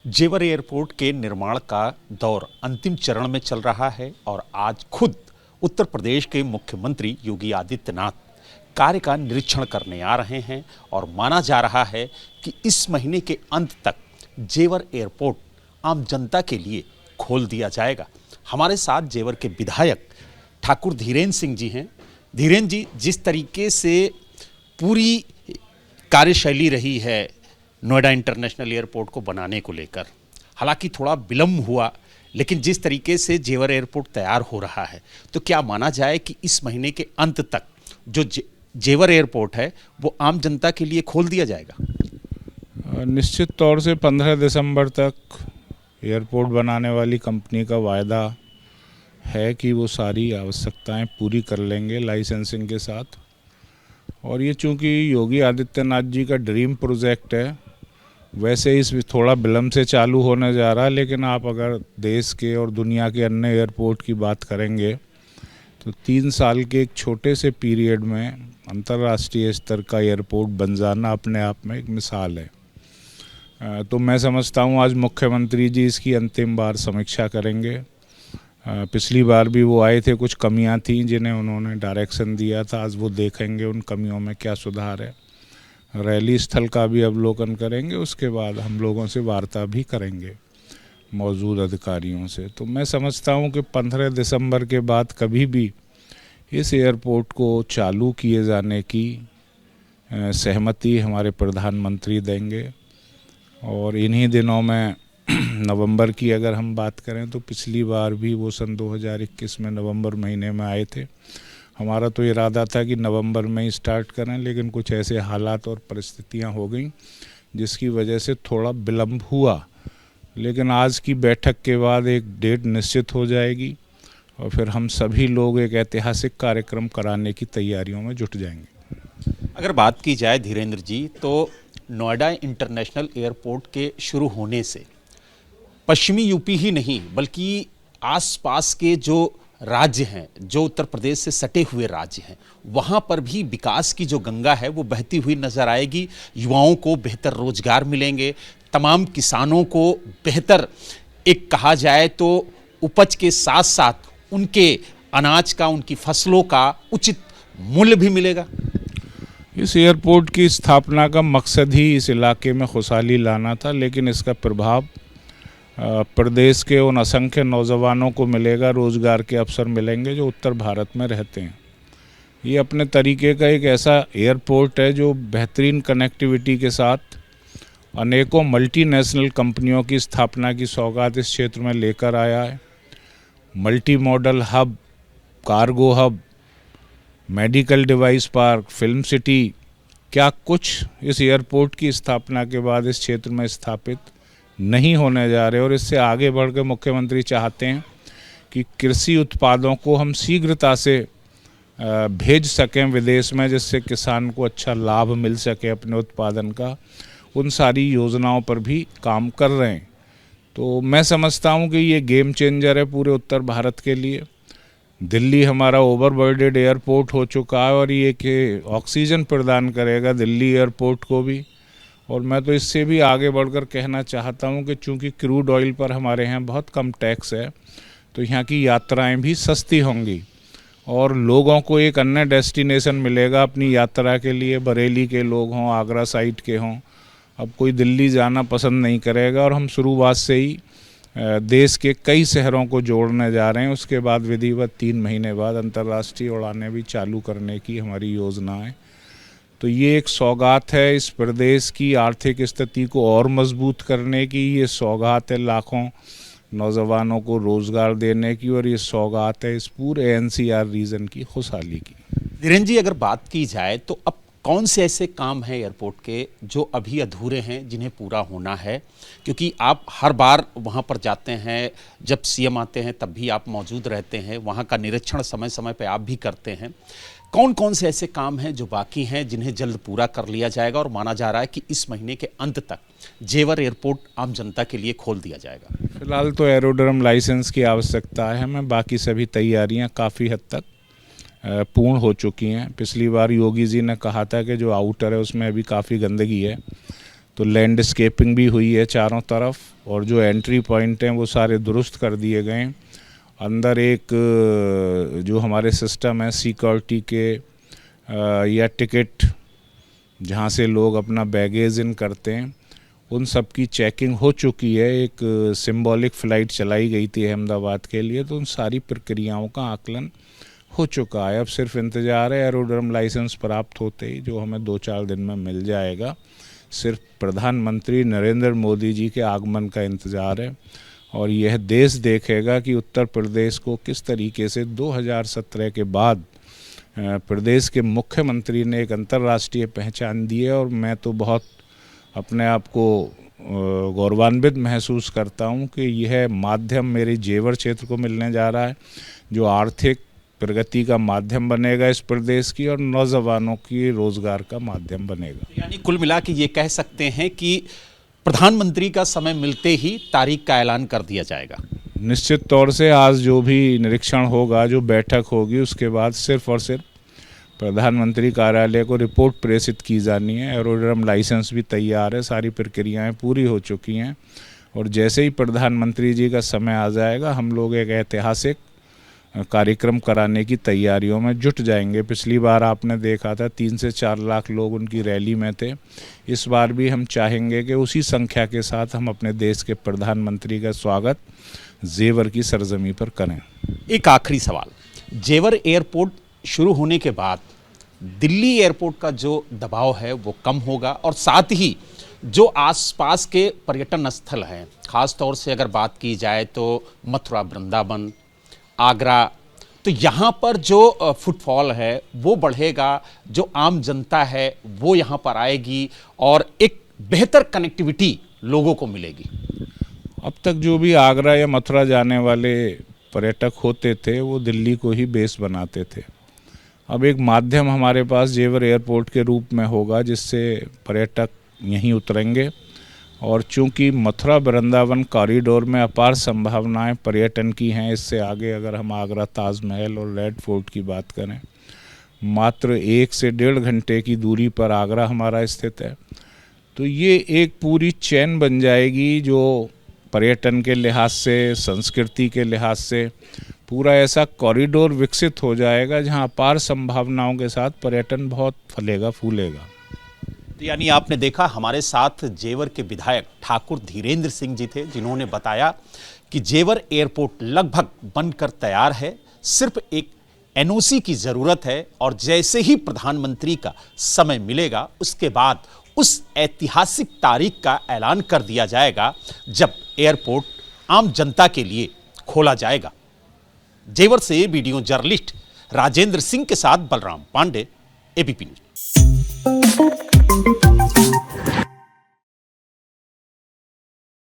जेवर एयरपोर्ट के निर्माण का दौर अंतिम चरण में चल रहा है और आज खुद उत्तर प्रदेश के मुख्यमंत्री योगी आदित्यनाथ कार्य का निरीक्षण करने आ रहे हैं और माना जा रहा है कि इस महीने के अंत तक जेवर एयरपोर्ट आम जनता के लिए खोल दिया जाएगा। हमारे साथ जेवर के विधायक ठाकुर धीरेन्द्र सिंह जी हैं। धीरेन्द्र जी, जिस तरीके से पूरी कार्यशैली रही है नोएडा इंटरनेशनल एयरपोर्ट को बनाने को लेकर, हालांकि थोड़ा विलंब हुआ, लेकिन जिस तरीके से जेवर एयरपोर्ट तैयार हो रहा है, तो क्या माना जाए कि इस महीने के अंत तक जो जेवर एयरपोर्ट है वो आम जनता के लिए खोल दिया जाएगा? निश्चित तौर से 15 दिसंबर तक एयरपोर्ट बनाने वाली कंपनी का वायदा है कि वो सारी आवश्यकताएं पूरी कर लेंगे लाइसेंसिंग के साथ। और ये चूंकि योगी आदित्यनाथ जी का ड्रीम प्रोजेक्ट है, वैसे इस थोड़ा विलम्ब से चालू होने जा रहा है, लेकिन आप अगर देश के और दुनिया के अन्य एयरपोर्ट की बात करेंगे तो 3 साल के एक छोटे से पीरियड में अंतर्राष्ट्रीय स्तर का एयरपोर्ट बन जाना अपने आप में एक मिसाल है। तो मैं समझता हूँ आज मुख्यमंत्री जी इसकी अंतिम बार समीक्षा करेंगे। पिछली बार भी वो आए थे, कुछ कमियां थीं जिन्हें उन्होंने डायरेक्शन दिया था, आज वो देखेंगे उन कमियों में क्या सुधार है। रैली स्थल का भी अवलोकन करेंगे, उसके बाद हम लोगों से वार्ता भी करेंगे मौजूद अधिकारियों से। तो मैं समझता हूँ कि 15 दिसंबर के बाद कभी भी इस एयरपोर्ट को चालू किए जाने की सहमति हमारे प्रधानमंत्री देंगे। और इन्हीं दिनों में नवंबर की अगर हम बात करें तो पिछली बार भी वो सन 2021 में नवंबर महीने में आए थे। हमारा तो इरादा था कि नवंबर में ही स्टार्ट करें, लेकिन कुछ ऐसे हालात और परिस्थितियां हो गई जिसकी वजह से थोड़ा विलम्ब हुआ। लेकिन आज की बैठक के बाद एक डेट निश्चित हो जाएगी और फिर हम सभी लोग एक ऐतिहासिक कार्यक्रम कराने की तैयारियों में जुट जाएंगे। अगर बात की जाए धीरेन्द्र जी, तो नोएडा इंटरनेशनल एयरपोर्ट के शुरू होने से पश्चिमी यूपी ही नहीं बल्कि आसपास के जो राज्य हैं, जो उत्तर प्रदेश से सटे हुए राज्य हैं, वहाँ पर भी विकास की जो गंगा है वो बहती हुई नजर आएगी। युवाओं को बेहतर रोजगार मिलेंगे, तमाम किसानों को बेहतर, एक कहा जाए तो उपज के साथ साथ उनके अनाज का, उनकी फसलों का उचित मूल्य भी मिलेगा। इस एयरपोर्ट की स्थापना का मकसद ही इस इलाके में खुशहाली लाना था, लेकिन इसका प्रभाव प्रदेश के उन असंख्य नौजवानों को मिलेगा, रोजगार के अवसर मिलेंगे जो उत्तर भारत में रहते हैं। ये अपने तरीके का एक ऐसा एयरपोर्ट है जो बेहतरीन कनेक्टिविटी के साथ अनेकों मल्टीनेशनल कंपनियों की स्थापना की सौगात इस क्षेत्र में लेकर आया है। Multi modal hub, cargo hub, medical device park, film city, क्या कुछ इस एयरपोर्ट की स्थापना के बाद इस क्षेत्र में स्थापित नहीं होने जा रहे। और इससे आगे बढ़कर मुख्यमंत्री चाहते हैं कि कृषि उत्पादों को हम शीघ्रता से भेज सकें विदेश में, जिससे किसान को अच्छा लाभ मिल सके अपने उत्पादन का। उन सारी योजनाओं पर भी काम कर रहे हैं। तो मैं समझता हूं कि ये गेम चेंजर है पूरे उत्तर भारत के लिए। दिल्ली हमारा ओवरबर्डेड एयरपोर्ट हो चुका है और ये कि ऑक्सीजन प्रदान करेगा दिल्ली एयरपोर्ट को भी। और मैं तो इससे भी आगे बढ़कर कहना चाहता हूं कि चूंकि क्रूड ऑयल पर हमारे यहाँ बहुत कम टैक्स है, तो यहाँ की यात्राएं भी सस्ती होंगी और लोगों को एक अन्य डेस्टिनेशन मिलेगा अपनी यात्रा के लिए। बरेली के लोग हों, आगरा साइड के हों, अब कोई दिल्ली जाना पसंद नहीं करेगा। और हम शुरुआत से ही देश के कई शहरों को जोड़ने जा रहे हैं। उसके बाद विधिवत 3 महीने बाद अंतर्राष्ट्रीय उड़ानें भी चालू करने की हमारी योजना है। तो ये एक सौगात है इस प्रदेश की आर्थिक स्थिति को और मजबूत करने की। ये सौगात है लाखों नौजवानों को रोजगार देने की, और ये सौगात है इस पूरे एनसीआर रीजन की खुशहाली की। धीरेन्द्र जी, अगर बात की जाए तो अब कौन से ऐसे काम हैं एयरपोर्ट के जो अभी अधूरे हैं, जिन्हें पूरा होना है? क्योंकि आप हर बार वहां पर जाते हैं, जब सीएम आते हैं तब भी आप मौजूद रहते हैं, वहां का निरीक्षण समय समय पर आप भी करते हैं। कौन कौन से ऐसे काम हैं जो बाकी हैं जिन्हें जल्द पूरा कर लिया जाएगा और माना जा रहा है कि इस महीने के अंत तक जेवर एयरपोर्ट आम जनता के लिए खोल दिया जाएगा? फिलहाल तो एरोड्रम लाइसेंस की आवश्यकता है हमें, बाकी सभी तैयारियां काफ़ी हद तक पूर्ण हो चुकी हैं। पिछली बार योगी जी ने कहा था कि जो आउटर है उसमें अभी काफ़ी गंदगी है, तो लैंडस्केपिंग भी हुई है चारों तरफ, और जो एंट्री पॉइंट हैं वो सारे दुरुस्त कर दिए गए हैं। अंदर एक जो हमारे सिस्टम है सिक्योरिटी के या टिकट जहाँ से लोग अपना बैगेज इन करते हैं, उन सब की चेकिंग हो चुकी है। एक सिंबॉलिक फ़्लाइट चलाई गई थी अहमदाबाद के लिए, तो उन सारी प्रक्रियाओं का आकलन हो चुका है। अब सिर्फ इंतज़ार है एरोड्रम लाइसेंस प्राप्त होते ही, जो हमें 2-4 दिन में मिल जाएगा। सिर्फ प्रधानमंत्री नरेंद्र मोदी जी के आगमन का इंतज़ार है, और यह देश देखेगा कि उत्तर प्रदेश को किस तरीके से 2017 के बाद प्रदेश के मुख्यमंत्री ने एक अंतर्राष्ट्रीय पहचान दी है। और मैं तो बहुत अपने आप को गौरवान्वित महसूस करता हूं कि यह माध्यम मेरे जेवर क्षेत्र को मिलने जा रहा है, जो आर्थिक प्रगति का माध्यम बनेगा इस प्रदेश की, और नौजवानों की रोजगार का माध्यम बनेगा। यानी कुल मिला के ये कह सकते हैं कि प्रधानमंत्री का समय मिलते ही तारीख का ऐलान कर दिया जाएगा। निश्चित तौर से आज जो भी निरीक्षण होगा, जो बैठक होगी, उसके बाद सिर्फ और सिर्फ प्रधानमंत्री कार्यालय को रिपोर्ट प्रेषित की जानी है। एरोड्रम लाइसेंस भी तैयार है, सारी प्रक्रियाएं पूरी हो चुकी हैं, और जैसे ही प्रधानमंत्री जी का समय आ जाएगा, हम लोग एक ऐतिहासिक कार्यक्रम कराने की तैयारियों में जुट जाएंगे। पिछली बार आपने देखा था 3 से 4 लाख लोग उनकी रैली में थे। इस बार भी हम चाहेंगे कि उसी संख्या के साथ हम अपने देश के प्रधानमंत्री का स्वागत जेवर की सरजमी पर करें। एक आखिरी सवाल, जेवर एयरपोर्ट शुरू होने के बाद दिल्ली एयरपोर्ट का जो दबाव है वो कम होगा, और साथ ही जो आसपास के पर्यटन स्थल हैं, खास तौर से अगर बात की जाए तो मथुरा, वृंदावन, आगरा, तो यहाँ पर जो फुटफॉल है वो बढ़ेगा, जो आम जनता है वो यहाँ पर आएगी, और एक बेहतर कनेक्टिविटी लोगों को मिलेगी। अब तक जो भी आगरा या मथुरा जाने वाले पर्यटक होते थे वो दिल्ली को ही बेस बनाते थे। अब एक माध्यम हमारे पास जेवर एयरपोर्ट के रूप में होगा, जिससे पर्यटक यहीं उतरेंगे, और चूंकि मथुरा वृंदावन कॉरिडोर में अपार संभावनाएं पर्यटन की हैं। इससे आगे अगर हम आगरा ताजमहल और रेड फोर्ट की बात करें, मात्र 1 से 1.5 घंटे की दूरी पर आगरा हमारा स्थित है। तो ये एक पूरी चेन बन जाएगी, जो पर्यटन के लिहाज से, संस्कृति के लिहाज से पूरा ऐसा कॉरिडोर विकसित हो जाएगा जहां अपार संभावनाओं के साथ पर्यटन बहुत फलेगा फूलेगा। तो यानी आपने देखा, हमारे साथ जेवर के विधायक ठाकुर धीरेन्द्र सिंह जी थे, जिन्होंने बताया कि जेवर एयरपोर्ट लगभग बनकर तैयार है, सिर्फ एक एनओसी की जरूरत है, और जैसे ही प्रधानमंत्री का समय मिलेगा उसके बाद उस ऐतिहासिक तारीख का ऐलान कर दिया जाएगा जब एयरपोर्ट आम जनता के लिए खोला जाएगा। जेवर से वीडियो जर्नलिस्ट राजेंद्र सिंह के साथ बलराम पांडे, एबीपी न्यूज।